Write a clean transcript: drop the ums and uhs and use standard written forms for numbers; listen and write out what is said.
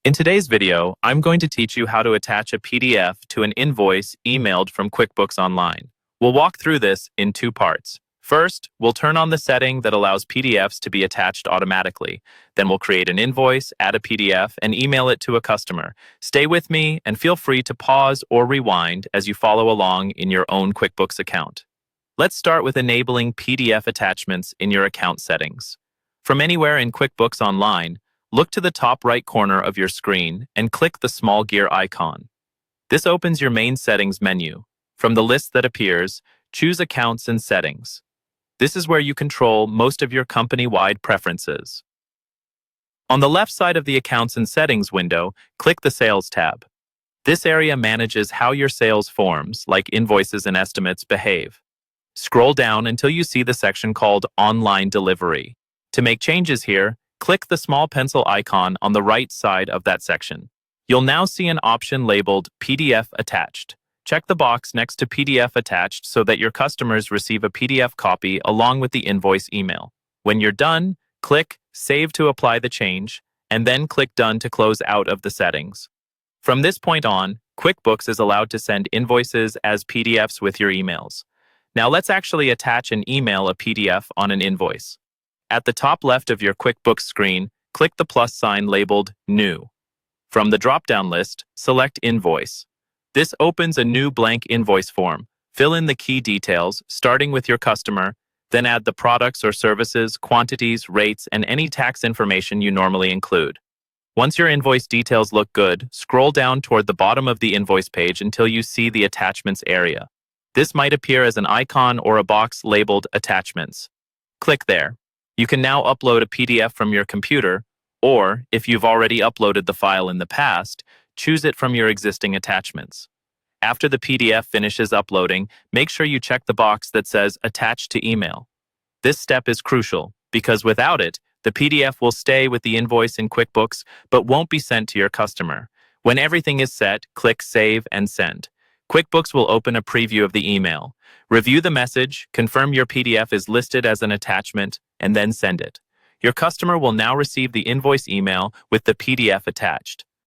In today's video, I'm going to teach you how to attach a PDF to an invoice emailed from QuickBooks Online. We'll walk through this in two parts. First, we'll turn on the setting that allows PDFs to be attached automatically. Then we'll create an invoice, add a PDF, and email it to a customer. Stay with me and feel free to pause or rewind as you follow along in your own QuickBooks account. Let's start with enabling PDF attachments in your account settings. From anywhere in QuickBooks Online, look to the top right corner of your screen and click the small gear icon. This opens your main settings menu. From the list that appears, choose Accounts and Settings. This is where you control most of your company-wide preferences. On the left side of the Accounts and Settings window, click the Sales tab. This area manages how your sales forms, like invoices and estimates, behave. Scroll down until you see the section called Online Delivery. To make changes here, click the small pencil icon on the right side of that section. You'll now see an option labeled PDF Attached. Check the box next to PDF Attached so that your customers receive a PDF copy along with the invoice email. When you're done, click Save to apply the change, and then click Done to close out of the settings. From this point on, QuickBooks is allowed to send invoices as PDFs with your emails. Now let's actually attach and email a PDF on an invoice. At the top left of your QuickBooks screen, click the plus sign labeled New. From the drop-down list, select Invoice. This opens a new blank invoice form. Fill in the key details, starting with your customer, then add the products or services, quantities, rates, and any tax information you normally include. Once your invoice details look good, scroll down toward the bottom of the invoice page until you see the Attachments area. This might appear as an icon or a box labeled Attachments. Click there. You can now upload a PDF from your computer, or, if you've already uploaded the file in the past, choose it from your existing attachments. After the PDF finishes uploading, make sure you check the box that says Attach to Email. This step is crucial, because without it, the PDF will stay with the invoice in QuickBooks, but won't be sent to your customer. When everything is set, click Save and Send. QuickBooks will open a preview of the email. Review the message, confirm your PDF is listed as an attachment, and then send it. Your customer will now receive the invoice email with the PDF attached.